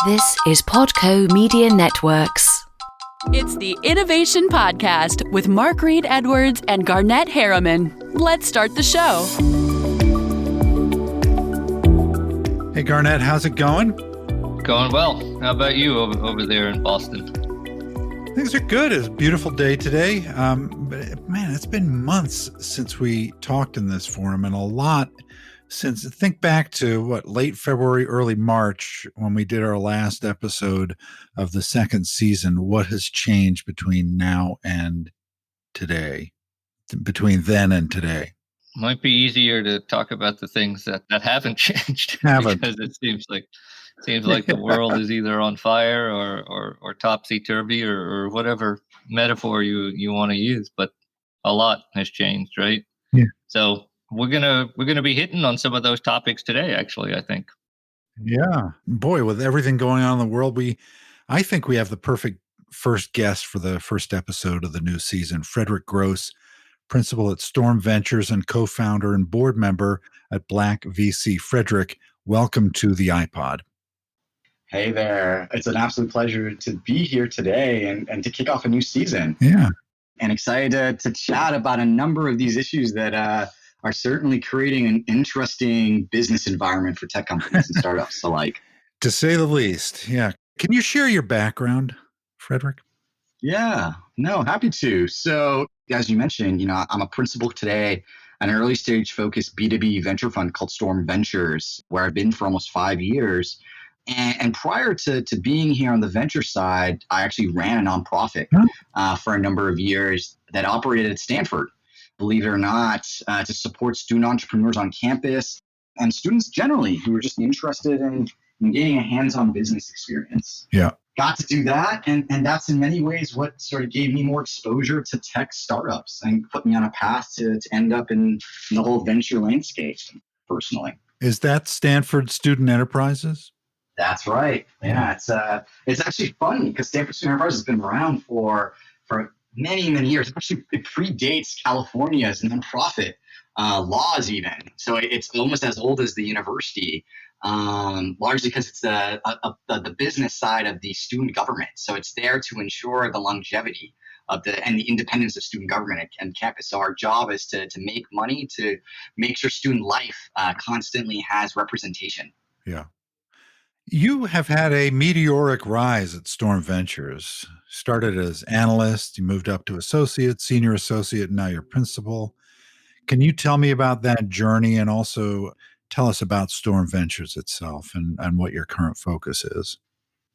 This is Podco Media Networks. It's the Innovation Podcast with Mark Reed Edwards and Garnett Harriman. Let's start the show. Hey, Garnett, how's it going? Going well. How about you over there in Boston? Things are good. It's a beautiful day today. But man, it's been months since we talked in this forum, and a lot since, think back to late February, early March, when we did our last episode of the second season. What has changed between now and today, between then and today? Might be easier to talk about the things that haven't changed. Because it seems like the world is either on fire or topsy-turvy or whatever metaphor you want to use, but a lot has changed, right? Yeah. So we're gonna be hitting on some of those topics today, actually, I think. Yeah. Boy, with everything going on in the world, I think we have the perfect first guest for the first episode of the new season. Frederik Groce, principal at Storm Ventures and co-founder and board member at Black VC. Frederik, welcome to the iPod. Hey there. It's an absolute pleasure to be here today and to kick off a new season. Yeah. And excited to chat about a number of these issues that are certainly creating an interesting business environment for tech companies and startups alike. To say the least. Yeah. Can you share your background, Frederik? Yeah. No, happy to. So as you mentioned, I'm a principal today at an early stage focused B2B venture fund called Storm Ventures, where I've been for almost 5 years. And prior to being here on the venture side, I actually ran a nonprofit for a number of years that operated at Stanford, believe it or not, to support student entrepreneurs on campus and students generally who were just interested in gaining a hands-on business experience. Yeah. Got to do that. And that's in many ways what sort of gave me more exposure to tech startups and put me on a path to end up in the whole venture landscape personally. Is that Stanford Student Enterprises? That's right. Yeah, it's actually funny because Stanford Student Enterprise has been around for many, many years. Actually, it predates California's nonprofit laws even. So it's almost as old as the university, largely because it's the business side of the student government. So it's there to ensure the longevity and the independence of student government and campus. So our job is to make money, to make sure student life constantly has representation. Yeah. You have had a meteoric rise at Storm Ventures. Started as analyst, you moved up to associate, senior associate, and now you're principal. Can you tell me about that journey and also tell us about Storm Ventures itself and what your current focus is?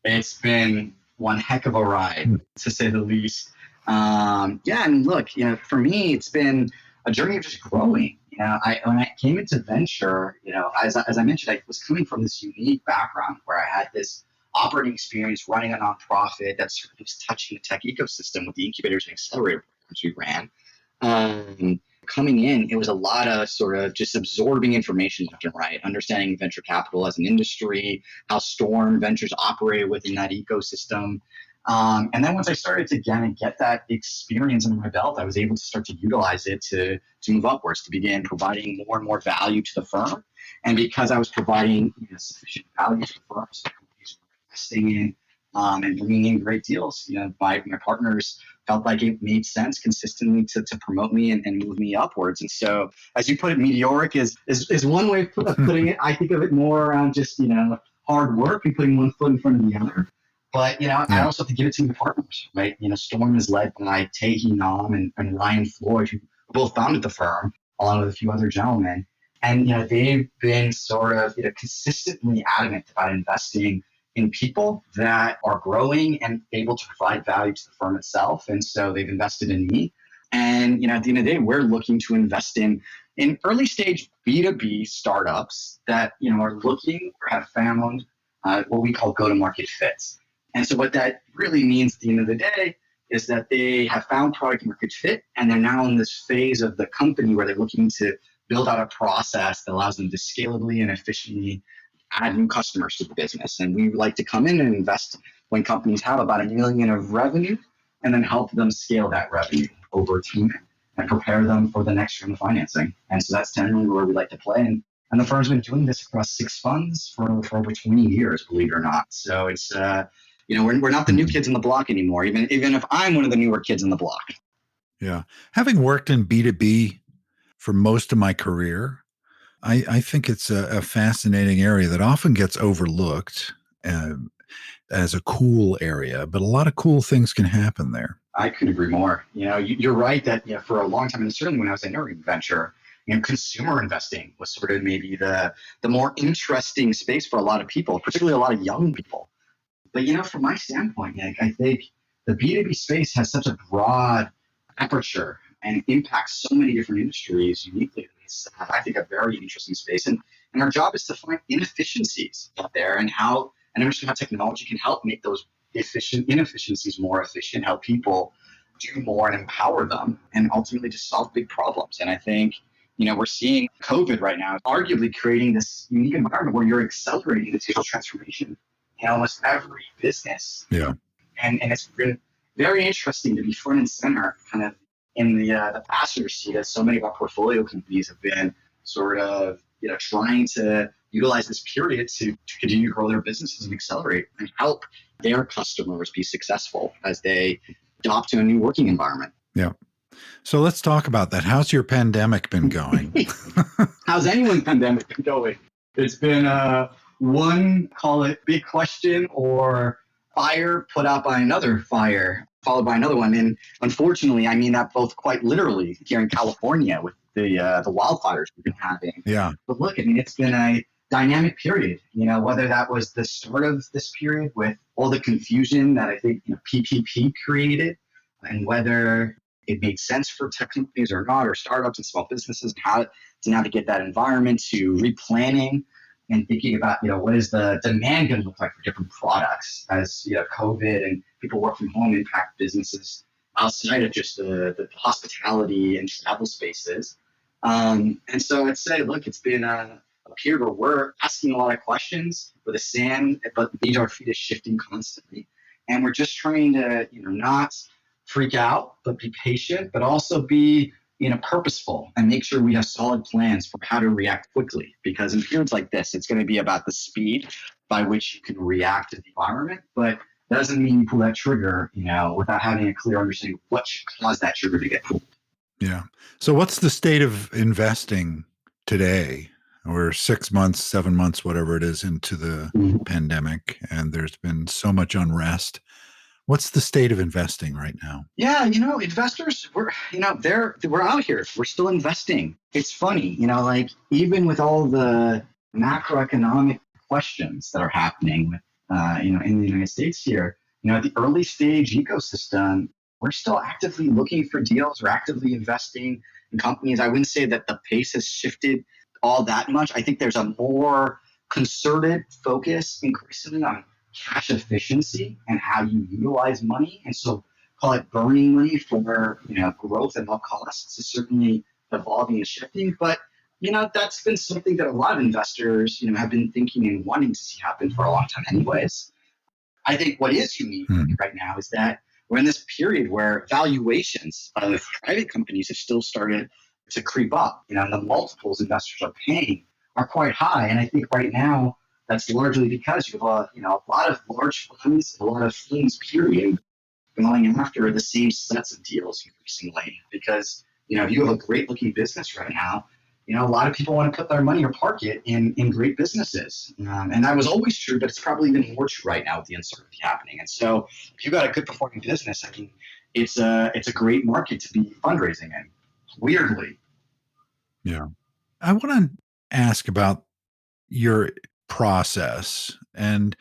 It's been one heck of a ride, to say the least. And look, for me, it's been a journey of just growing. When I came into venture, as I mentioned, I was coming from this unique background where I had this operating experience running a nonprofit that sort of was touching the tech ecosystem with the incubators and accelerator programs we ran. Coming in, it was a lot of sort of just absorbing information left and right, understanding venture capital as an industry, how Storm Ventures operated within that ecosystem. And then once I started to get that experience under my belt, I was able to start to utilize it to move upwards, to begin providing more and more value to the firm. And because I was providing sufficient value to the firms, the companies were investing in and bringing in great deals, my partners felt like it made sense consistently to promote me and move me upwards. And so, as you put it, meteoric is one way of putting it. I think of it more around just, hard work and putting one foot in front of the other. But, I also have to give it to my partners, right? Storm is led by Tae-hee Nam and Ryan Floyd, who both founded the firm, along with a few other gentlemen. And, they've been sort of, consistently adamant about investing in people that are growing and able to provide value to the firm itself. And so they've invested in me. And, at the end of the day, we're looking to invest in early stage B2B startups that, are looking or have found what we call go-to-market fits. And so what that really means at the end of the day is that they have found product market fit, and they're now in this phase of the company where they're looking to build out a process that allows them to scalably and efficiently add new customers to the business. And we like to come in and invest when companies have about $1 million of revenue and then help them scale that revenue over time and prepare them for the next round of financing. And so that's generally where we like to play. And And the firm's been doing this across 6 funds for over 20 years, believe it or not. So it's, we're not the new kids in the block anymore, even if I'm one of the newer kids in the block. Yeah. Having worked in B2B for most of my career, I think it's a fascinating area that often gets overlooked as a cool area, but a lot of cool things can happen there. I couldn't agree more. You're right that for a long time, and certainly when I was in early venture, consumer investing was sort of maybe the more interesting space for a lot of people, particularly a lot of young people. But from my standpoint, I think the B2B space has such a broad aperture and impacts so many different industries uniquely. It's, I think, a very interesting space. And our job is to find inefficiencies out there and understand how technology can help make those inefficiencies more efficient, help people do more and empower them, and ultimately to solve big problems. And I think, we're seeing COVID right now arguably creating this unique environment where you're accelerating the digital transformation in almost every business. Yeah. And it's been very interesting to be front and center kind of in the passenger seat, as so many of our portfolio companies have been sort of, trying to utilize this period to continue to grow their businesses and accelerate and help their customers be successful as they adopt to a new working environment. Yeah. So let's talk about that. How's your pandemic been going? How's anyone's pandemic been going? It's been one, call it big question or fire put out by another fire, followed by another one. And unfortunately, I mean that both quite literally here in California with the wildfires we've been having. Yeah. But look, I mean, it's been a dynamic period, whether that was the start of this period with all the confusion that I think PPP created, and whether it made sense for tech companies or not, or startups and small businesses, how to navigate that environment, to replanning and thinking about, what is the demand going to look like for different products as, COVID and people work from home impact businesses outside of just the hospitality and travel spaces. And so I'd say, look, it's been a period where we're asking a lot of questions where the sand, but our feet is shifting constantly. And we're just trying to, not freak out, but be patient, but also be, purposeful and make sure we have solid plans for how to react quickly. Because in periods like this, it's going to be about the speed by which you can react to the environment, but that doesn't mean you pull that trigger, without having a clear understanding of what should cause that trigger to get pulled. Yeah. So what's the state of investing today? We're 6 months, 7 months, whatever it is, into the pandemic, and there's been so much unrest. What's the state of investing right now? Yeah, investors, we're out here. We're still investing. It's funny, even with all the macroeconomic questions that are happening with, in the United States here, at the early stage ecosystem, we're still actively looking for deals. We're actively investing in companies. I wouldn't say that the pace has shifted all that much. I think there's a more concerted focus increasingly on cash efficiency and how you utilize money. And so call it burning money for growth at all costs is certainly evolving and shifting. But that's been something that a lot of investors have been thinking and wanting to see happen for a long time anyways. I think what is unique right now is that we're in this period where valuations of private companies have still started to creep up, and the multiples investors are paying are quite high. And I think right now that's largely because you have a lot of large funds, a lot of funds, period, going after the same sets of deals increasingly. Because if you have a great looking business right now, a lot of people want to put their money or park it in great businesses. And that was always true, but it's probably even more true right now with the uncertainty happening. And so if you've got a good performing business, I mean, it's a great market to be fundraising in, weirdly. Yeah. I want to ask about your process and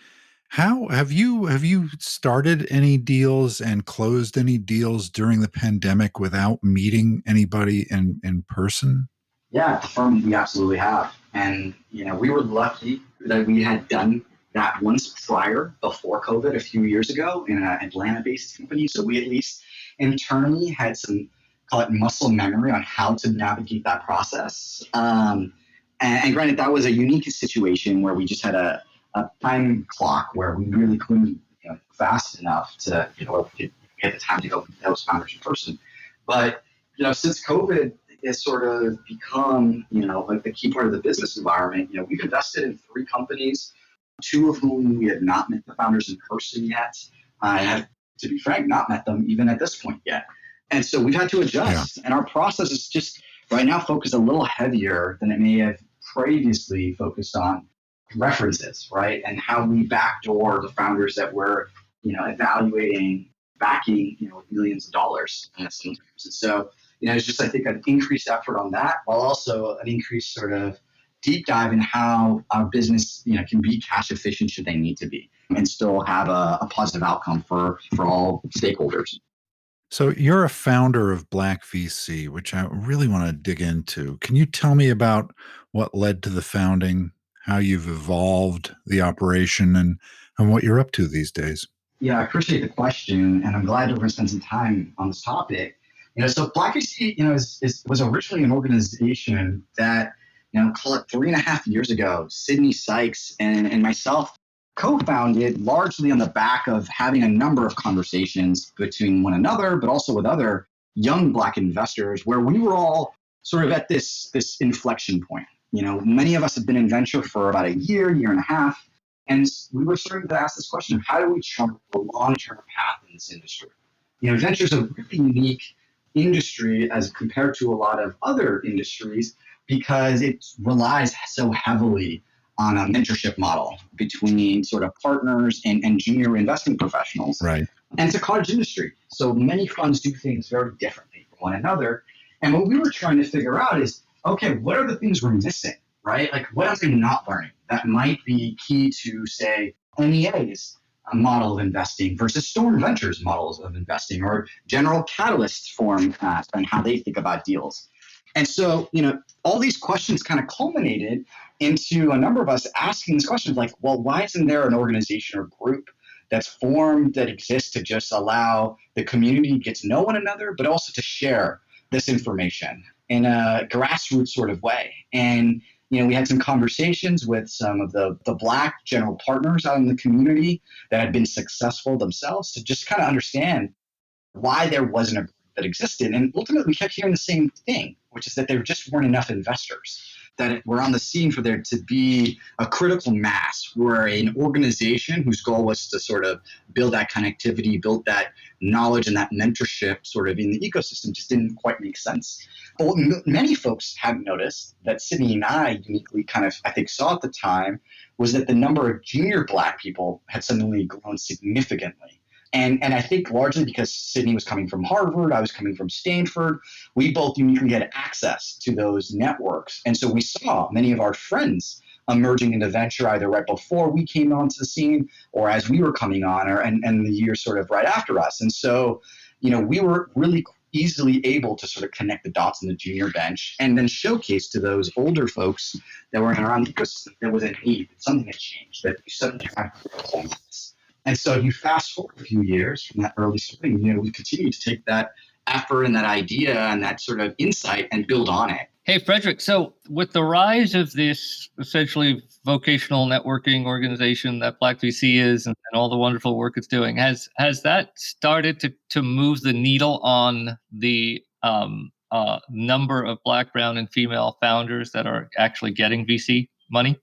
how have you started any deals and closed any deals during the pandemic without meeting anybody in person? Yeah, at the firm we absolutely have. And, we were lucky that we had done that once prior, before COVID, a few years ago in an Atlanta-based company. So we at least internally had some, call it muscle memory on how to navigate that process. And granted, that was a unique situation where we just had a time clock where we really couldn't fast enough to, get the time to go meet those founders in person. But, since COVID, has sort of become, like the key part of the business environment. We've invested in 3 companies, 2 of whom we had not met the founders in person yet. I have, to be frank, not met them even at this point yet. And so we've had to adjust. And our process is just right now focused a little heavier than it may have previously focused on references, right? And how we backdoor the founders that we're, evaluating, backing, with millions of dollars. And so, it's just, I think, an increased effort on that, while also an increased sort of deep dive in how our business, can be cash efficient should they need to be, and still have a positive outcome for all stakeholders. So you're a founder of Black VC, which I really want to dig into. Can you tell me about what led to the founding, how you've evolved the operation, and what you're up to these days? Yeah, I appreciate the question, and I'm glad we're going to spend some time on this topic. So Black VC, was originally an organization that, call it 3.5 years ago, Sydney Sykes and myself co-founded, largely on the back of having a number of conversations between one another, but also with other young Black investors, where we were all sort of at this inflection point. Many of us have been in venture for about a year and a half, and we were starting to ask this question of how do we chart the long-term path in this industry? Venture is a really unique industry as compared to a lot of other industries because it relies so heavily on a mentorship model between sort of partners and junior investing professionals. Right. And it's a cottage industry. So many funds do things very differently from one another. And what we were trying to figure out is, okay, what are the things we're missing, right? Like, what else are we not learning that might be key to, say, NEA's model of investing versus Storm Ventures models of investing, or General Catalyst's format and how they think about deals. And so, all these questions kind of culminated into a number of us asking these questions like, well, why isn't there an organization or group that's formed that exists to just allow the community to get to know one another, but also to share this information in a grassroots sort of way? And, we had some conversations with some of the Black general partners out in the community that had been successful themselves to just kind of understand why there wasn't a group that existed. And ultimately, we kept hearing the same thing, which is that there just weren't enough investors that were on the scene for there to be a critical mass where an organization whose goal was to sort of build that connectivity, build that knowledge and that mentorship sort of in the ecosystem just didn't quite make sense. But what many folks hadn't noticed that Sydney and I uniquely kind of, I think, saw at the time was that the number of junior Black people had suddenly grown significantly. And I think largely because Sydney was coming from Harvard, I was coming from Stanford, we both uniquely had access to those networks. And so we saw many of our friends emerging into venture either right before we came onto the scene or as we were coming on, and the year sort of right after us. And so, we were really easily able to sort of connect the dots in the junior bench and then showcase to those older folks that were around the ecosystem there was a need, that something had changed, that you suddenly had this. And so you fast forward a few years from that early spring, we continue to take that effort and that idea and that sort of insight and build on it. Hey, Frederik, so with the rise of this essentially vocational networking organization that Black VC is and all the wonderful work it's doing, has that started to move the needle on the number of Black, brown, and female founders that are actually getting VC money?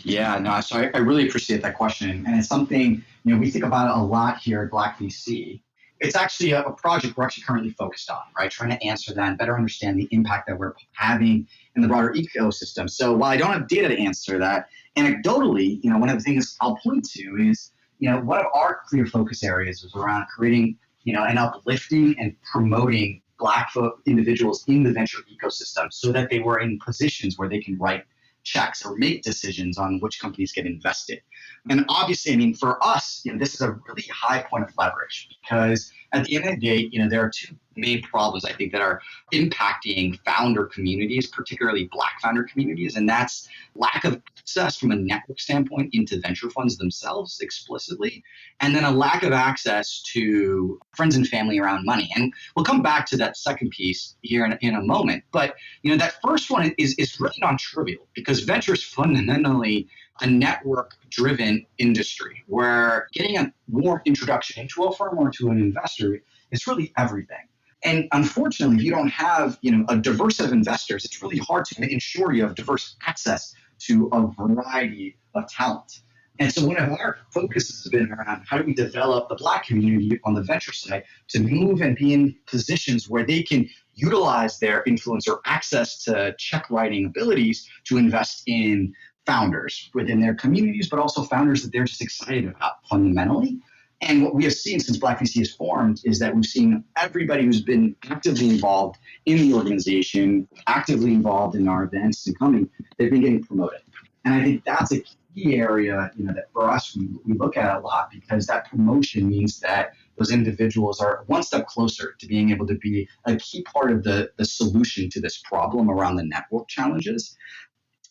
Yeah, no, so I really appreciate that question. And it's something, we think about it a lot here at Black VC. It's actually a project we're actually currently focused on, right? Trying to answer that and better understand the impact that we're having in the broader ecosystem. So while I don't have data to answer that, anecdotally, one of the things I'll point to is, one of our clear focus areas was around creating, and uplifting and promoting Black individuals in the venture ecosystem so that they were in positions where they can write checks or make decisions on which companies get invested. And obviously, for us, this is a really high point of leverage because at the end of the day, there are 2 main problems I think that are impacting founder communities, particularly Black founder communities, and that's lack of access from a network standpoint into venture funds themselves explicitly, and then a lack of access to friends and family around money. And we'll come back to that second piece here in a moment. But that first one is really non-trivial because venture is fundamentally a network-driven industry where getting a warm introduction into a firm or to an investor is really everything. And unfortunately, if you don't have, a diverse set of investors, it's really hard to ensure you have diverse access to a variety of talent. And so one of our focuses has been around how do we develop the Black community on the venture side to move and be in positions where they can utilize their influence or access to check writing abilities to invest in founders within their communities, but also founders that they're just excited about fundamentally. And what we have seen since Black VC has formed is that we've seen everybody who's been actively involved in the organization, actively involved in our events and coming, they've been getting promoted. And I think that's a key area, that for us, we look at a lot, because that promotion means that those individuals are one step closer to being able to be a key part of the solution to this problem around the network challenges.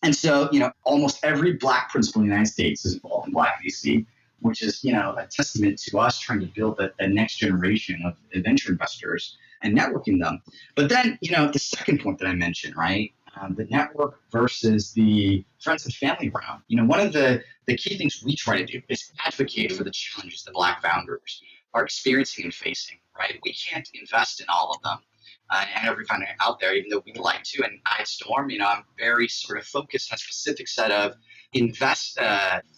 And so, almost every Black principal in the United States is involved in Black VC, which is, a testament to us trying to build the next generation of venture investors and networking them. But then, the second point that I mentioned, right? The network versus the friends and family round. One of the key things we try to do is advocate for the challenges that Black founders are experiencing and facing, right? We can't invest in all of them. And every founder out there, even though we'd like to, and I at Storm, I'm very sort of focused on a specific set of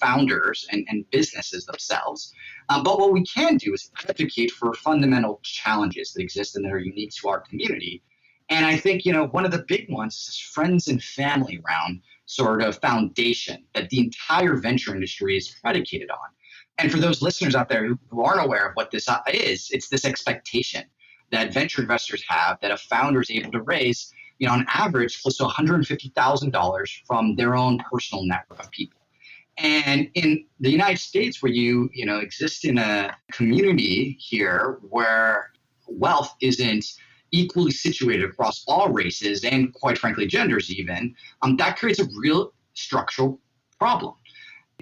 founders and businesses themselves. But what we can do is advocate for fundamental challenges that exist and that are unique to our community. And I think, one of the big ones is this friends and family round sort of foundation that the entire venture industry is predicated on. And for those listeners out there who aren't aware of what this is, it's this expectation that venture investors have that a founder is able to raise, on average, close to $150,000 from their own personal network of people. And in the United States, where you exist in a community here where wealth isn't equally situated across all races and, quite frankly, genders even, that creates a real structural problem.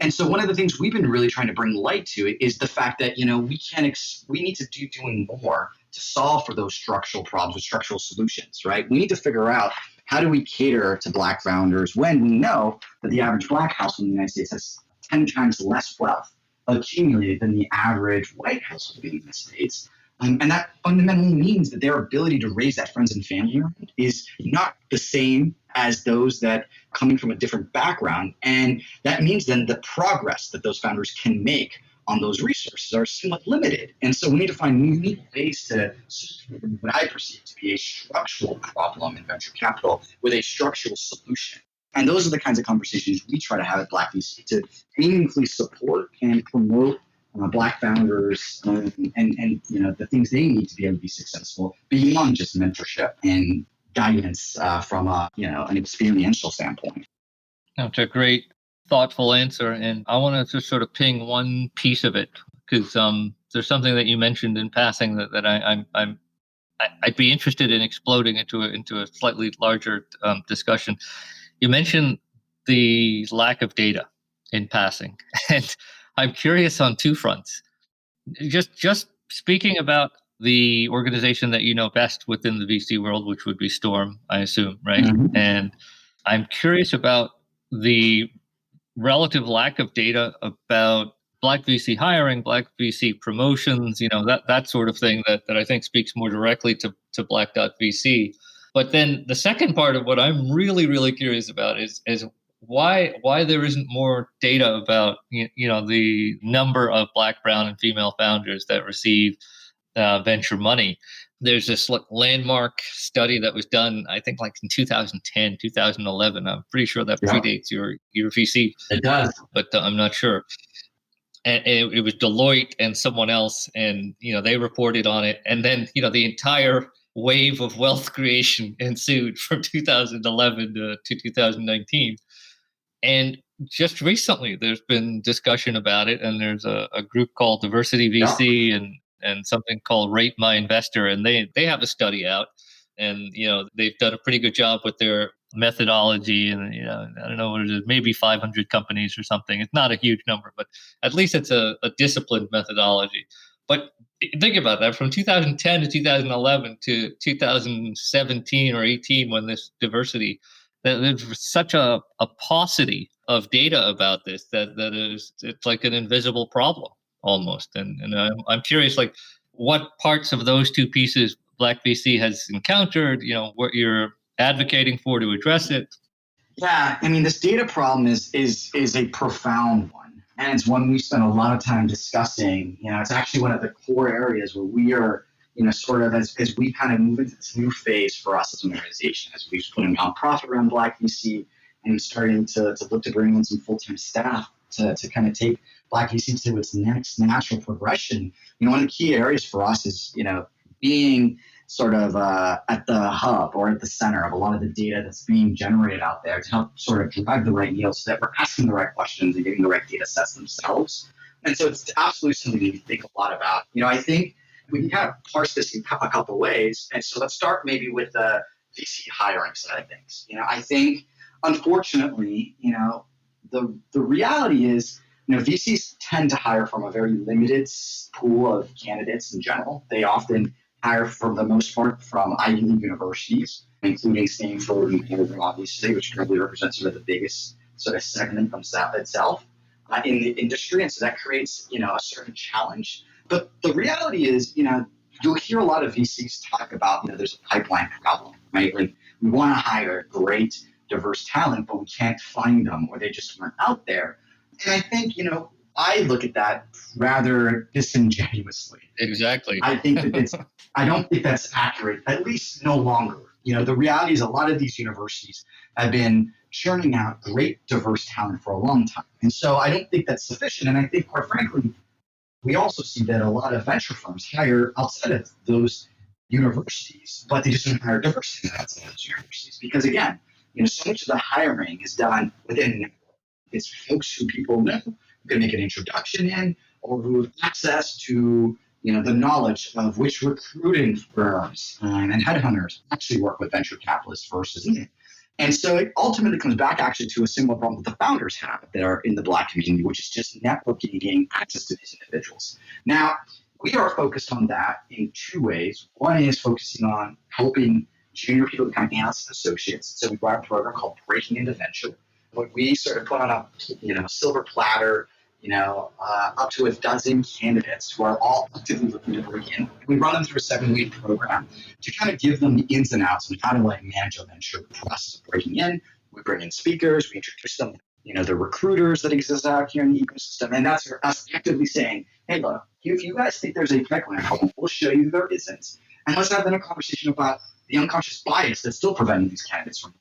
And so one of the things we've been really trying to bring light to is the fact that, we need to doing more to solve for those structural problems with structural solutions, right? We need to figure out how do we cater to Black founders when we know that the average Black household in the United States has 10 times less wealth accumulated than the average white household in the United States. And that fundamentally means that their ability to raise that friends and family around is not the same as those that coming from a different background. And that means then the progress that those founders can make on those resources are somewhat limited. And so we need to find unique ways to solve what I perceive to be a structural problem in venture capital with a structural solution. And those are the kinds of conversations we try to have at Black VC to meaningfully support and promote Black founders and the things they need to be able to be successful beyond just mentorship and guidance from an experiential standpoint. That's a great, thoughtful answer, and I want to just sort of ping one piece of it because there's something that you mentioned in passing that I'd be interested in exploding into a slightly larger discussion. You mentioned the lack of data in passing, and I'm curious on two fronts. Just speaking about the organization that you know best within the VC world, which would be Storm, I assume, right? Mm-hmm. And I'm curious about the relative lack of data about Black VC hiring, Black VC promotions, that sort of thing that I think speaks more directly to Black.VC. But then the second part of what I'm really, really curious about is why there isn't more data about the number of Black, brown, and female founders that receive venture money. There's this landmark study that was done, I think, like in 2010, 2011. I'm pretty sure that predates your VC. It does, but I'm not sure. And it was Deloitte and someone else, and they reported on it. And then the entire wave of wealth creation ensued from 2011 to 2019. And just recently, there's been discussion about it, and there's a group called Diversity VC and something called Rate My Investor, and they have a study out, and they've done a pretty good job with their methodology, and I don't know what it is, maybe 500 companies or something. It's not a huge number, but at least it's a disciplined methodology. But think about that, from 2010 to 2011 to 2017 or 18, when this diversity, there's such a paucity of data about this that it's like an invisible problem almost. And I'm curious, like, what parts of those two pieces, Black VC has encountered, what you're advocating for to address it? Yeah, I mean, this data problem is a profound one, and it's one we spend a lot of time discussing. It's actually one of the core areas where we are, sort of as we kind of move into this new phase for us as an organization, as we've put a nonprofit around Black VC and starting to look to bring in some full-time staff to kind of take Black VC to its next natural progression. One of the key areas for us is, being sort of at the hub or at the center of a lot of the data that's being generated out there to help sort of drive the right yield so that we're asking the right questions and getting the right data sets themselves. And so it's absolutely something we think a lot about. I think we can kind of parse this in a couple ways. And so let's start maybe with the VC hiring side of things. I think, unfortunately, the reality is, VCs tend to hire from a very limited pool of candidates in general. They often hire, for the most part, from Ivy League universities, including Stanford and Harvard, obviously, which currently represents sort of the biggest sort of segment itself in the industry. And so that creates, a certain challenge. But the reality is, you'll hear a lot of VCs talk about, there's a pipeline problem, right? Like, we want to hire great, diverse talent, but we can't find them, or they just aren't out there. And I think, I look at that rather disingenuously. Exactly. I think that I don't think that's accurate, at least no longer. The reality is a lot of these universities have been churning out great, diverse talent for a long time. And so I don't think that's sufficient. And I think, quite frankly, we also see that a lot of venture firms hire outside of those universities, but they just don't hire diversity outside of those universities. Because again, so much of the hiring is done within, it's folks who people know, who can make an introduction in, or who have access to, the knowledge of which recruiting firms and headhunters actually work with venture capitalists versus me. And so it ultimately comes back actually to a similar problem that the founders have that are in the Black community, which is just networking and getting access to these individuals. Now, we are focused on that in two ways. One is focusing on helping junior people become analysts and associates. So we brought a program called Breaking into Venture, where we sort of put on a, silver platter, up to a dozen candidates who are all actively looking to break in. We run them through a 7-week program to kind of give them the ins and outs and how to manage a venture process of breaking in. We bring in speakers, we introduce them, the recruiters that exist out here in the ecosystem. And that's us actively saying, hey, look, if you guys think there's a pipeline problem, we'll show you there isn't. And let's have then a conversation about the unconscious bias that's still preventing these candidates from.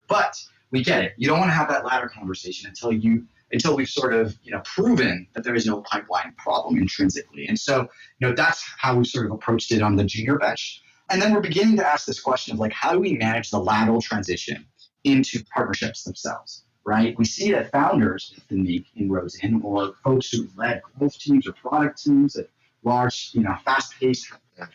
But we get it. You don't want to have that latter conversation until we've sort of, proven that there is no pipeline problem intrinsically. And so, that's how we sort of approached it on the junior bench. And then we're beginning to ask this question of how do we manage the lateral transition into partnerships themselves, right? We see that founders often make inroads in, or folks who've led growth teams or product teams at large, fast-paced,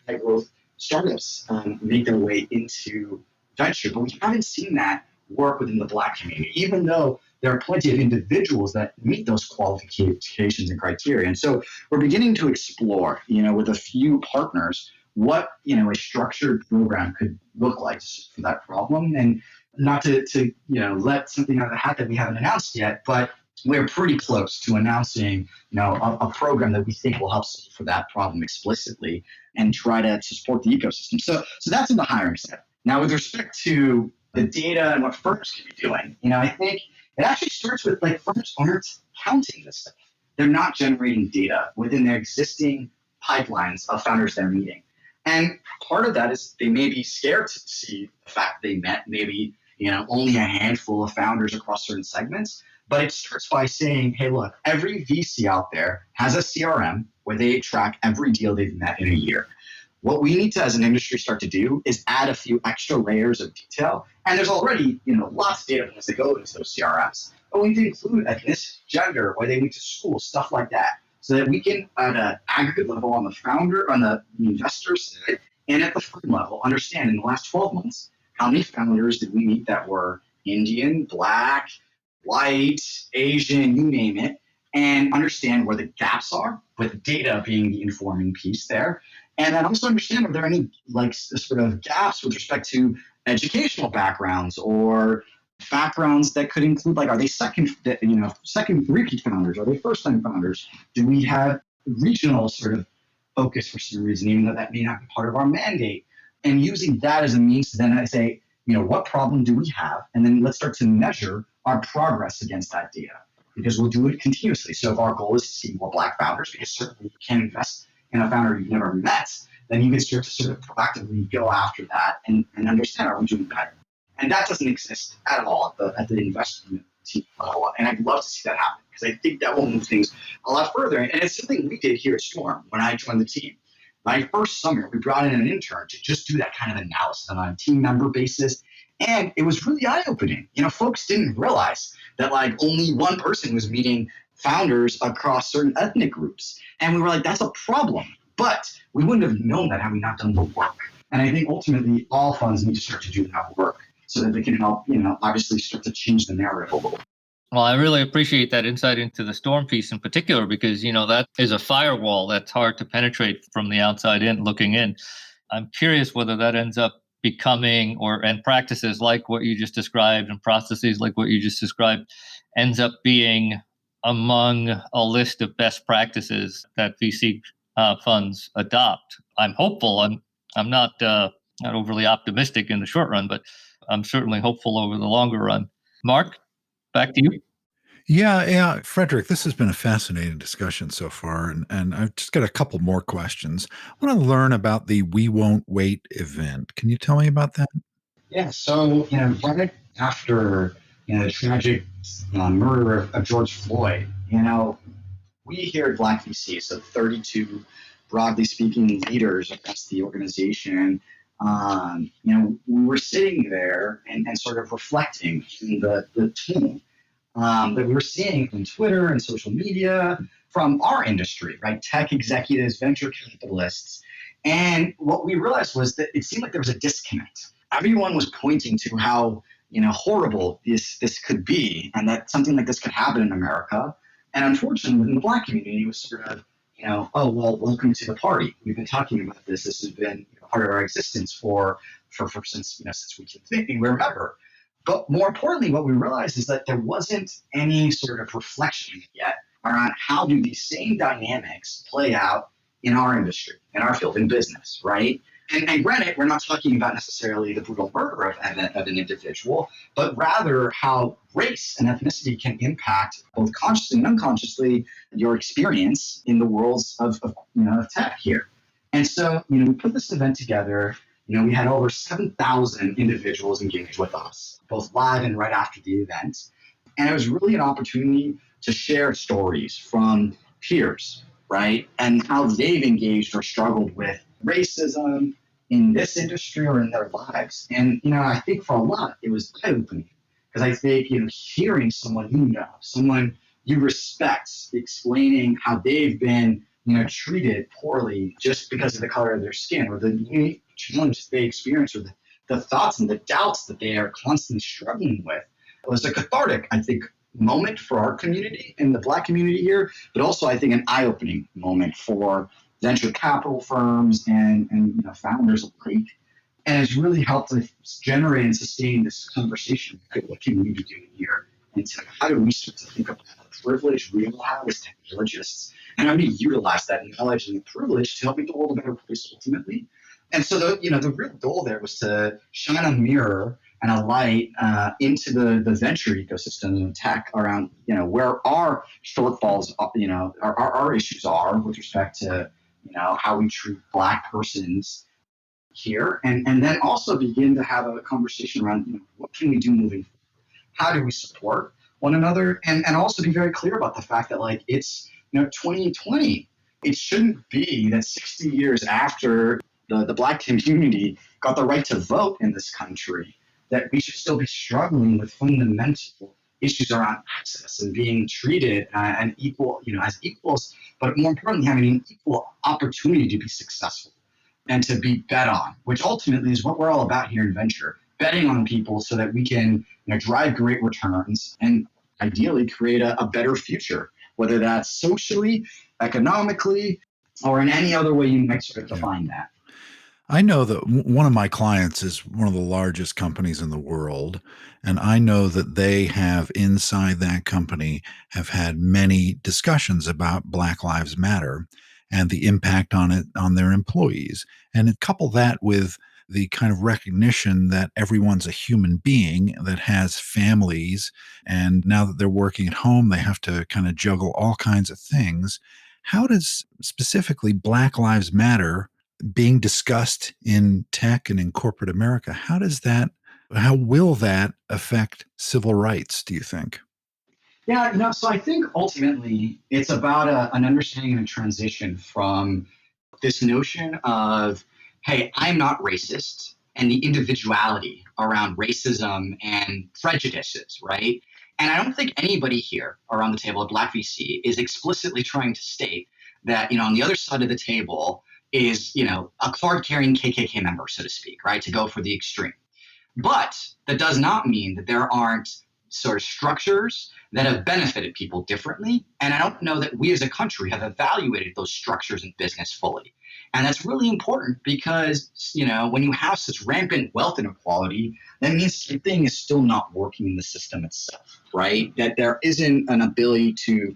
high-growth startups make their way into venture. But we haven't seen that work within the Black community, even though there are plenty of individuals that meet those qualifications and criteria. And so we're beginning to explore, with a few partners, what, a structured program could look like for that problem. And not to let something out of the hat that we haven't announced yet, but we're pretty close to announcing, a program that we think will help solve for that problem explicitly and try to support the ecosystem. So that's in the hiring side. Now, with respect to the data and what firms can be doing, I think it actually starts with firms aren't counting this stuff. They're not generating data within their existing pipelines of founders they're meeting. And part of that is they may be scared to see the fact they met maybe, only a handful of founders across certain segments. But it starts by saying, hey, look, every VC out there has a CRM where they track every deal they've met in a year. What we need to, as an industry, start to do is add a few extra layers of detail. And there's already, lots of data points that go into those CRMs. But we need to include ethnicity, gender, where they went to school, stuff like that, so that we can, at an aggregate level on the founder, on the investor side, and at the firm level, understand in the last 12 months, how many founders did we meet that were Indian, Black, white, Asian, you name it, and understand where the gaps are, with data being the informing piece there. And then also understand, are there any sort of gaps with respect to educational backgrounds or backgrounds that could include, are they second repeat founders? Are they first-time founders? Do we have regional sort of focus for some reason, even though that may not be part of our mandate? and using that as a means to then I say, what problem do we have? And then let's start to measure our progress against that data, because we'll do it continuously. So if our goal is to see more Black founders, because certainly you can't invest in a founder you've never met, then you can start to sort of proactively go after that and understand, are we doing better? And that doesn't exist at all at the investment team level. And I'd love to see that happen, because I think that will move things a lot further. And it's something we did here at Storm when I joined the team. My first summer, we brought in an intern to just do that kind of analysis on a team member basis. And it was really eye-opening. Folks didn't realize that only one person was meeting founders across certain ethnic groups. And we were like, that's a problem. But we wouldn't have known that had we not done the work. And I think ultimately all funds need to start to do that work so that they can help, obviously start to change the narrative a little. Well, I really appreciate that insight into the Storm piece in particular, because, that is a firewall that's hard to penetrate from the outside in, looking in. I'm curious whether that ends up becoming, and practices like what you just described and processes like what you just described ends up being among a list of best practices that VC funds adopt. I'm hopeful. I'm not overly optimistic in the short run, but I'm certainly hopeful over the longer run. Mark, back to you. Yeah, Frederik, this has been a fascinating discussion so far, and I've just got a couple more questions. I want to learn about the We Won't Wait event. Can you tell me about that? Yeah, so, right after, the tragic murder of George Floyd, we here at Black VC, so 32, broadly speaking, leaders across the organization, we were sitting there and sort of reflecting on the tone that we were seeing on Twitter and social media from our industry, right? Tech executives, venture capitalists. And what we realized was that it seemed like there was a disconnect. Everyone was pointing to how, horrible this could be, and that something like this could happen in America. And unfortunately, within the Black community, it was sort of, oh, well, welcome to the party. We've been talking about this. This has been part of our existence for since we can think, we remember. But more importantly, what we realized is that there wasn't any sort of reflection yet around how do these same dynamics play out in our industry, in our field, in business, right? And granted, we're not talking about necessarily the brutal murder of an individual, but rather how race and ethnicity can impact both consciously and unconsciously your experience in the worlds of tech here. And so, we put this event together. We had over 7,000 individuals engaged with us, both live and right after the event. And it was really an opportunity to share stories from peers, right? And how they've engaged or struggled with racism in this industry or in their lives. And, I think for a lot, it was eye-opening, because I think, hearing someone someone you respect, explaining how they've been, treated poorly just because of the color of their skin, or the unique challenges they experience, or the thoughts and the doubts that they are constantly struggling with. It was a cathartic, I think, moment for our community and the Black community here, but also I think an eye-opening moment for venture capital firms and founders alike. And it's really helped to generate and sustain this conversation. What can we be doing here? And how do we start to think about the privilege we all have as technologists, and how do we utilize that knowledge and privilege to help make the world a better place ultimately? And so the real goal there was to shine a mirror and a light into the venture ecosystem and tech around, where our shortfalls, our issues are with respect to, how we treat Black persons here. And then also begin to have a conversation around, what can we do moving forward? How do we support one another? And also be very clear about the fact that it's, 2020. It shouldn't be that 60 years after the Black community got the right to vote in this country, that we should still be struggling with fundamental issues around access and being treated and equal, as equals, but more importantly, having an equal opportunity to be successful and to be bet on, which ultimately is what we're all about here in venture, betting on people so that we can drive great returns and ideally create a better future, whether that's socially, economically, or in any other way you might sort of define that. I know that one of my clients is one of the largest companies in the world, and I know that they have inside that company have had many discussions about Black Lives Matter and the impact on it on their employees. And couple that with the kind of recognition that everyone's a human being that has families. And now that they're working at home, they have to kind of juggle all kinds of things. How does specifically Black Lives Matter being discussed in tech and in corporate America, how will that affect civil rights, do you think? Yeah, so I think ultimately it's about an understanding and a transition from this notion of, hey, I'm not racist, and the individuality around racism and prejudices, right? And I don't think anybody here around the table at Black VC is explicitly trying to state that, on the other side of the table is, a card-carrying KKK member, so to speak, right? To go for the extreme. But that does not mean that there aren't sort of structures that have benefited people differently. And I don't know that we as a country have evaluated those structures in business fully. And that's really important because, when you have such rampant wealth inequality, that means something is still not working in the system itself, right? That there isn't an ability to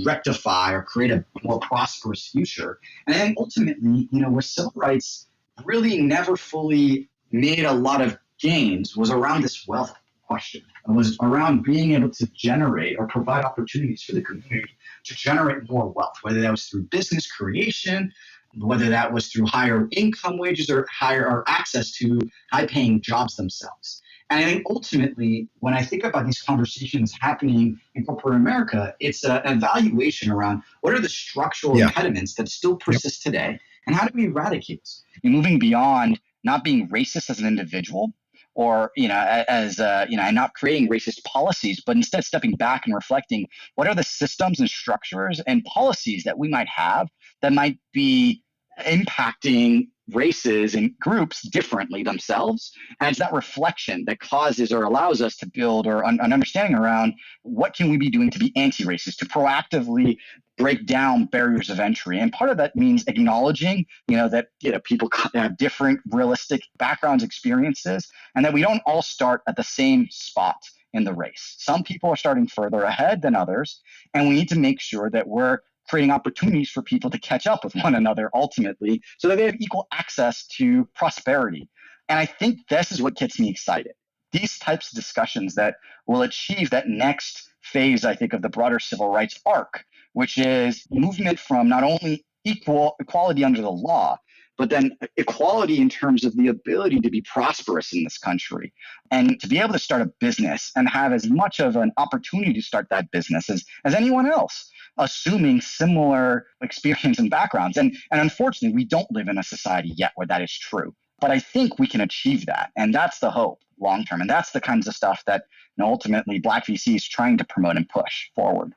rectify or create a more prosperous future. And then ultimately, where civil rights really never fully made a lot of gains was around this wealth question. It was around being able to generate or provide opportunities for the community to generate more wealth, whether that was through business creation, whether that was through higher income wages or higher access to high-paying jobs themselves. And I think ultimately, when I think about these conversations happening in corporate America, it's an evaluation around what are the structural impediments that still persist today, and how do we eradicate this? Moving beyond not being racist as an individual, or and not creating racist policies, but instead stepping back and reflecting what are the systems and structures and policies that we might have that might be impacting races and groups differently themselves. And it's that reflection that causes or allows us to build or an understanding around what can we be doing to be anti-racist, to proactively break down barriers of entry. And part of that means acknowledging, that people have different realistic backgrounds, experiences, and that we don't all start at the same spot in the race. Some people are starting further ahead than others, and we need to make sure that we're creating opportunities for people to catch up with one another ultimately so that they have equal access to prosperity. And I think this is what gets me excited. These types of discussions that will achieve that next phase, I think, of the broader civil rights arc, which is movement from not only equality under the law, but then equality in terms of the ability to be prosperous in this country and to be able to start a business and have as much of an opportunity to start that business as anyone else, assuming similar experience and backgrounds. And unfortunately, we don't live in a society yet where that is true. But I think we can achieve that. And that's the hope long term. And that's the kinds of stuff that ultimately Black VC is trying to promote and push forward.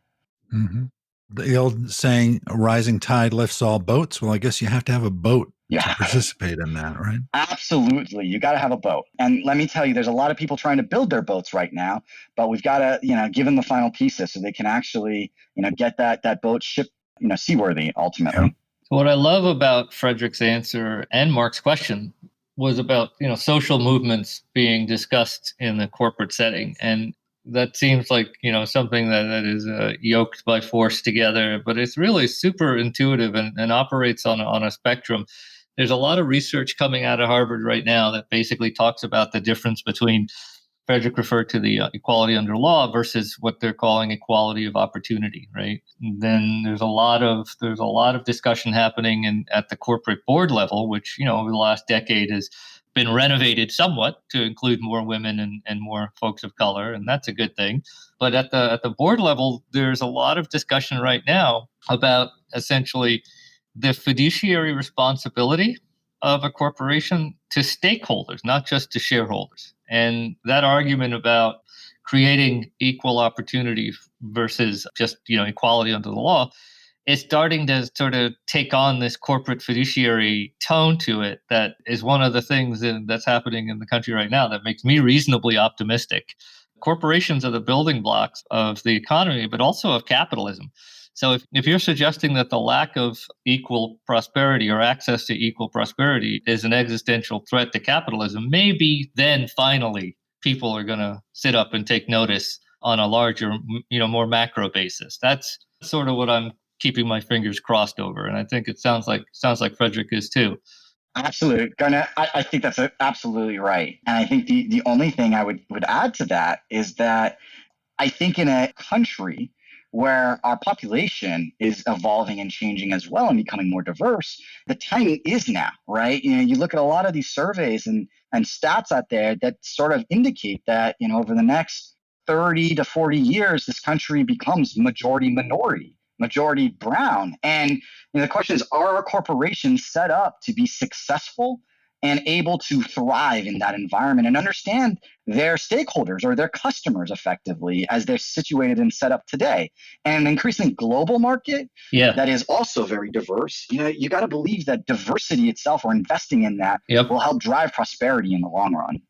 Mm-hmm. The old saying, a rising tide lifts all boats. Well, I guess you have to have a boat to participate in that, right? Absolutely. You got to have a boat. And let me tell you, there's a lot of people trying to build their boats right now, but we've got to, give them the final pieces so they can actually, get that boat ship, seaworthy ultimately. Yeah. So what I love about Frederik's answer and Mark's question was about, social movements being discussed in the corporate setting. And that seems like, something that is yoked by force together, but it's really super intuitive and operates on a spectrum. There's a lot of research coming out of Harvard right now that basically talks about the difference between, Frederik referred to the equality under law versus what they're calling equality of opportunity, right? And then there's a lot of discussion happening at the corporate board level, which, over the last decade has been renovated somewhat to include more women and more folks of color, and that's a good thing. But at the board level, there's a lot of discussion right now about essentially the fiduciary responsibility of a corporation to stakeholders, not just to shareholders. And that argument about creating equal opportunity versus just, equality under the law is starting to sort of take on this corporate fiduciary tone to it. That is one of the things that's happening in the country right now that makes me reasonably optimistic. Corporations are the building blocks of the economy, but also of capitalism. So if you're suggesting that the lack of equal prosperity or access to equal prosperity is an existential threat to capitalism, maybe then finally people are going to sit up and take notice on a larger, more macro basis. That's sort of what I'm keeping my fingers crossed over. And I think it sounds like Frederik is too. Absolutely. Garnett, I think that's absolutely right. And I think the only thing I would add to that is that I think in a country where our population is evolving and changing as well and becoming more diverse, the timing is now, right? You look at a lot of these surveys and stats out there that sort of indicate that, over the next 30 to 40 years, this country becomes majority minority, majority brown. And the question is, are our corporations set up to be successful and able to thrive in that environment and understand their stakeholders or their customers effectively as they're situated and set up today? And an increasingly global market that is also very diverse. You got to believe that diversity itself, or investing in that, will help drive prosperity in the long run.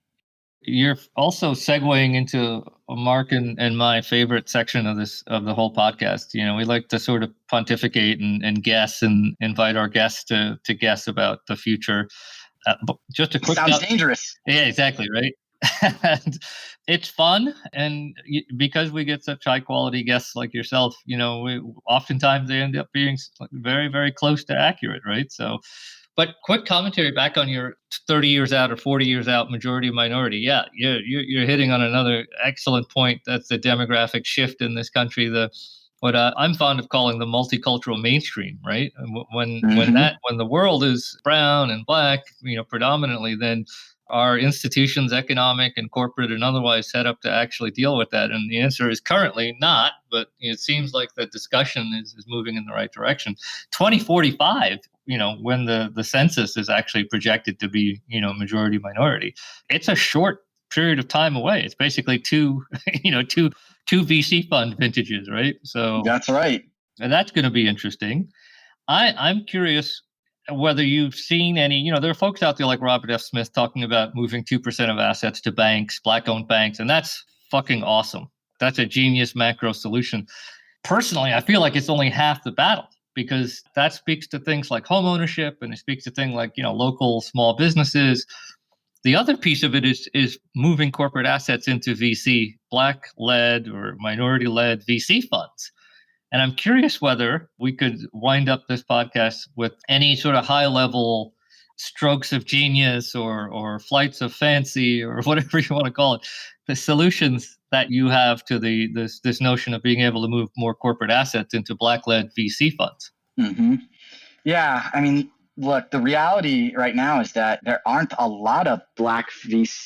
You're also segueing into Mark and my favorite section of the whole podcast. We like to sort of pontificate and guess and invite our guests to guess about the future. But just a quick sounds dangerous. Yeah, exactly, right. And it's fun, and because we get such high quality guests like yourself, oftentimes they end up being very, very close to accurate, right? So, but quick commentary back on your 30 years out or 40 years out majority minority. Yeah, you're hitting on another excellent point. That's the demographic shift in this country. What I'm fond of calling the multicultural mainstream, right? When the world is brown and black, predominantly, then are institutions, economic and corporate and otherwise, set up to actually deal with that? And the answer is currently not, but it seems like the discussion is moving in the right direction. 2045, when the census is actually projected to be, majority minority, it's a short period of time away. It's basically two VC fund vintages, right? So that's right. And that's going to be interesting. I'm curious whether you've seen any, there are folks out there like Robert F. Smith talking about moving 2% of assets to banks, black-owned banks, and that's fucking awesome. That's a genius macro solution. Personally, I feel like it's only half the battle, because that speaks to things like home ownership, and it speaks to things like, local small businesses. The other piece of it is moving corporate assets into VC, black-led or minority-led VC funds. And I'm curious whether we could wind up this podcast with any sort of high-level strokes of genius or flights of fancy or whatever you want to call it, the solutions that you have to this notion of being able to move more corporate assets into black-led VC funds. Mm-hmm. Yeah, I mean, look, the reality right now is that there aren't a lot of black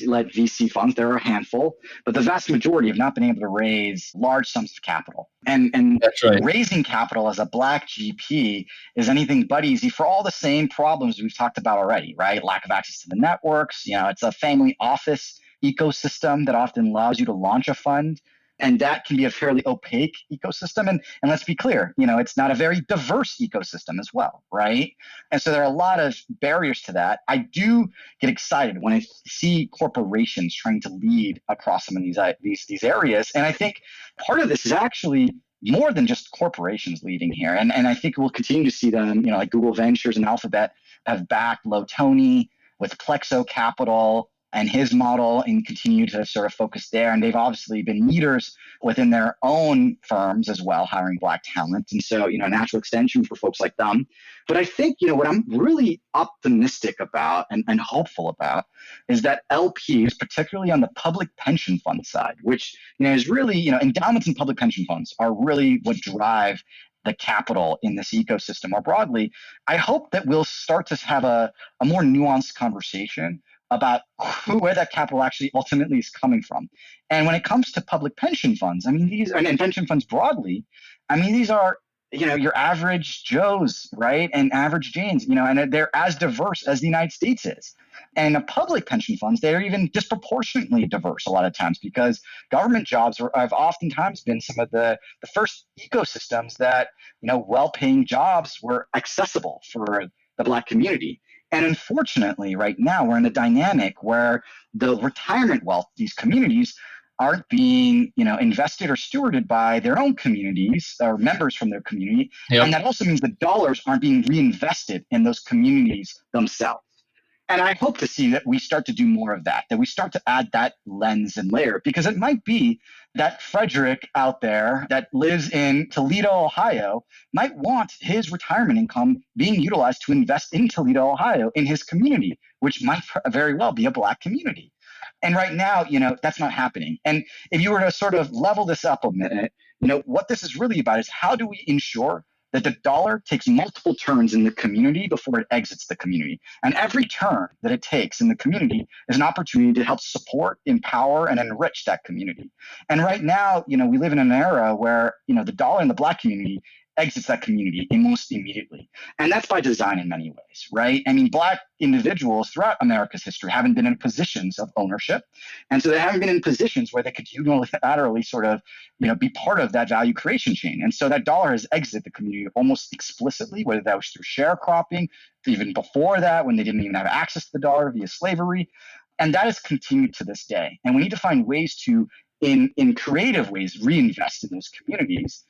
led VC funds. There are a handful, but the vast majority have not been able to raise large sums of capital. And that's right. Raising capital as a black GP is anything but easy for all the same problems we've talked about already, right? Lack of access to the networks. It's a family office ecosystem that often allows you to launch a fund. And that can be a fairly opaque ecosystem. And let's be clear, it's not a very diverse ecosystem as well, right? And so there are a lot of barriers to that. I do get excited when I see corporations trying to lead across some of these areas. And I think part of this is actually more than just corporations leading here. And I think we'll continue to see them, like Google Ventures and Alphabet have backed Low Tony with Plexo Capital and his model, and continue to sort of focus there. And they've obviously been leaders within their own firms as well, hiring black talent. And so, natural extension for folks like them. But I think, what I'm really optimistic about and hopeful about is that LPs, particularly on the public pension fund side, which, is really, endowments and public pension funds are really what drive the capital in this ecosystem more broadly. I hope that we'll start to have a more nuanced conversation about where that capital actually ultimately is coming from. And when it comes to public pension funds, and pension funds broadly, these are, your average Joes, right? And average Janes, and they're as diverse as the United States is. And the public pension funds, they're even disproportionately diverse a lot of times, because government jobs have oftentimes been some of the first ecosystems that, well-paying jobs were accessible for the Black community. And unfortunately, right now, we're in a dynamic where the retirement wealth, these communities, aren't being, invested or stewarded by their own communities or members from their community. Yep. And that also means the dollars aren't being reinvested in those communities themselves. And I hope to see that we start to do more of that we start to add that lens and layer, because it might be that Frederik out there that lives in Toledo, Ohio, might want his retirement income being utilized to invest in Toledo, Ohio, in his community, which might very well be a Black community. And right now, that's not happening. And if you were to sort of level this up a minute, what this is really about is how do we ensure that the dollar takes multiple turns in the community before it exits the community. And every turn that it takes in the community is an opportunity to help support, empower, and enrich that community. And right now, we live in an era where, the dollar in the Black community exits that community almost immediately. And that's by design in many ways, right? I mean, Black individuals throughout America's history haven't been in positions of ownership. And so they haven't been in positions where they could unilaterally sort of, be part of that value creation chain. And so that dollar has exited the community almost explicitly, whether that was through sharecropping, even before that, when they didn't even have access to the dollar via slavery. And that has continued to this day. And we need to find ways to, in creative ways, reinvest in those communities.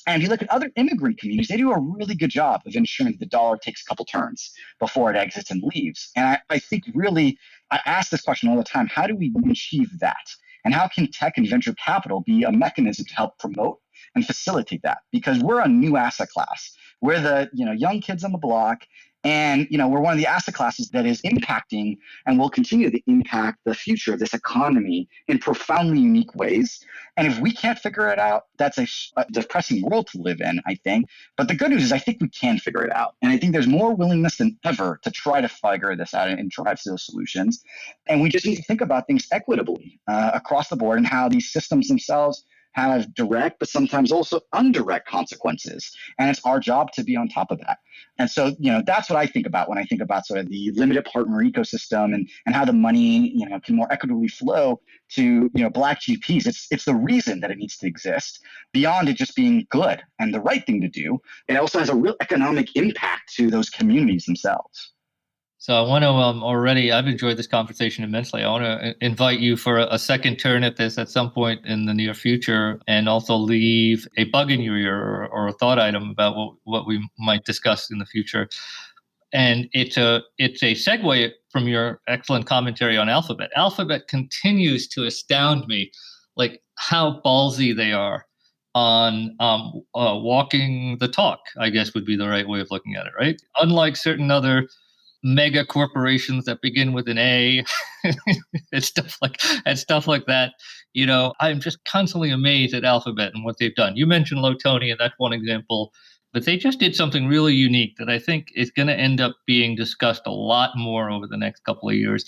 And if you look at other immigrant communities, they do a really good job of ensuring that the dollar takes a couple turns before it exits and leaves. And I think really, I ask this question all the time, how do we achieve that? And how can tech and venture capital be a mechanism to help promote and facilitate that? Because we're a new asset class. We're the young kids on the block. And, we're one of the asset classes that is impacting and will continue to impact the future of this economy in profoundly unique ways. And if we can't figure it out, that's a depressing world to live in, I think. But the good news is I think we can figure it out. And I think there's more willingness than ever to try to figure this out and drive to those solutions. And we just need to think about things equitably across the board and how these systems themselves have direct, but sometimes also indirect consequences. And it's our job to be on top of that. And so, that's what I think about when I think about sort of the limited partner ecosystem and how the money, can more equitably flow to, Black GPs. It's the reason that it needs to exist beyond it just being good and the right thing to do. It also has a real economic impact to those communities themselves. So I want to I've enjoyed this conversation immensely. I want to invite you for a second turn at this at some point in the near future, and also leave a bug in your ear or a thought item about what we might discuss in the future. And it's a segue from your excellent commentary on Alphabet. Alphabet continues to astound me, like how ballsy they are on walking the talk, I guess would be the right way of looking at it, right? Unlike certain other mega corporations that begin with an A and stuff like that. I'm just constantly amazed at Alphabet and what they've done. You mentioned Low Tony, and that's one example, but they just did something really unique that I think is going to end up being discussed a lot more over the next couple of years.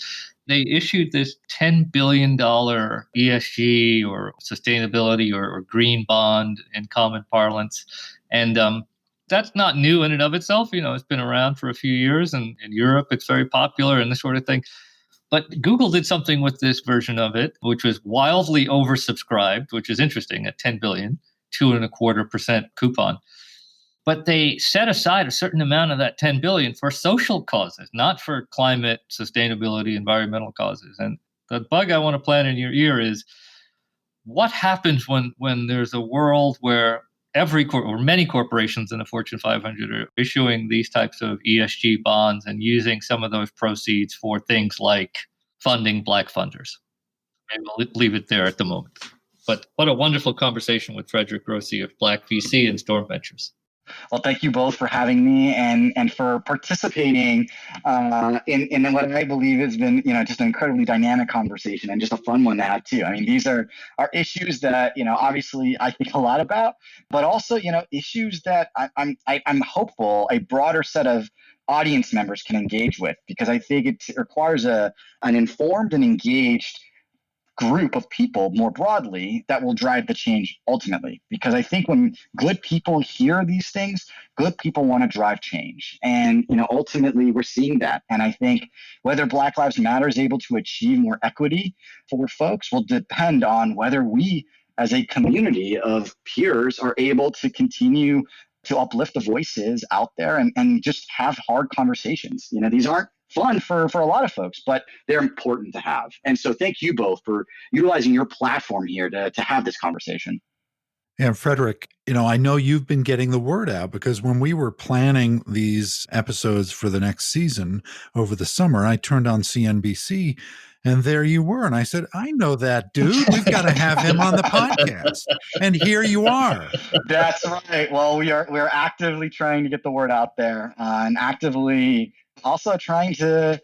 They issued this $10 billion ESG or sustainability or green bond in common parlance. And that's not new in and of itself. It's been around for a few years, and in Europe, it's very popular and this sort of thing. But Google did something with this version of it, which was wildly oversubscribed, which is interesting at 10 billion, 2.25% coupon. But they set aside a certain amount of that 10 billion for social causes, not for climate, sustainability, environmental causes. And the bug I want to plant in your ear is what happens when there's a world where many corporations in the Fortune 500 are issuing these types of ESG bonds and using some of those proceeds for things like funding Black funders. Maybe we'll leave it there at the moment. But what a wonderful conversation with Frederik Groce of Black VC and Storm Ventures. Well, thank you both for having me and for participating in what I believe has been, just an incredibly dynamic conversation and just a fun one to have too. I mean, these are issues that, obviously I think a lot about, but also, issues that I'm hopeful a broader set of audience members can engage with, because I think it requires an informed and engaged group of people more broadly that will drive the change ultimately. Because I think when good people hear these things, good people want to drive change. And, ultimately we're seeing that. And I think whether Black Lives Matter is able to achieve more equity for folks will depend on whether we as a community of peers are able to continue to uplift the voices out there and just have hard conversations. These aren't fun for a lot of folks, but they're important to have. And so thank you both for utilizing your platform here to have this conversation. And Frederik, I know you've been getting the word out, because when we were planning these episodes for the next season over the summer, I turned on CNBC and there you were. And I said, I know that dude. We've got to have him on the podcast. And here you are. That's right. Well, we're actively trying to get the word out there, and actively also trying to,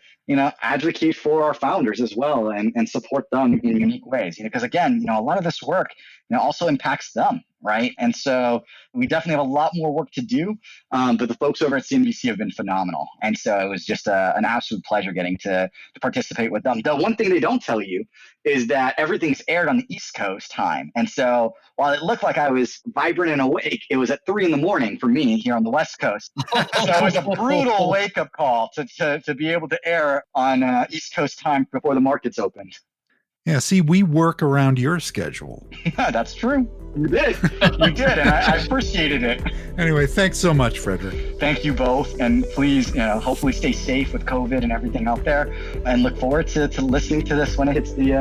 advocate for our founders as well, and support them in unique ways. Because again, a lot of this work, also impacts them, right? And so we definitely have a lot more work to do. But the folks over at CNBC have been phenomenal, and so it was just an absolute pleasure getting to participate with them. The one thing they don't tell you is that everything's aired on the East Coast time, and so while it looked like I was vibrant and awake, it was at 3 a.m. for me here on the West Coast. So it was a brutal wake-up call to be able to air on East Coast time before the markets opened. Yeah, see, we work around your schedule. Yeah, that's true. You did. You did, and I appreciated it. Anyway, thanks so much, Frederik. Thank you both, and please, hopefully stay safe with COVID and everything out there, and look forward to listening to this when it hits the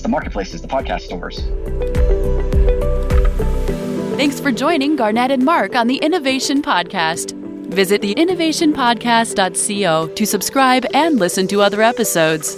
marketplaces, the podcast stores. Thanks for joining Garnett and Mark on the Innovation Podcast. Visit theinnovationpodcast.co to subscribe and listen to other episodes.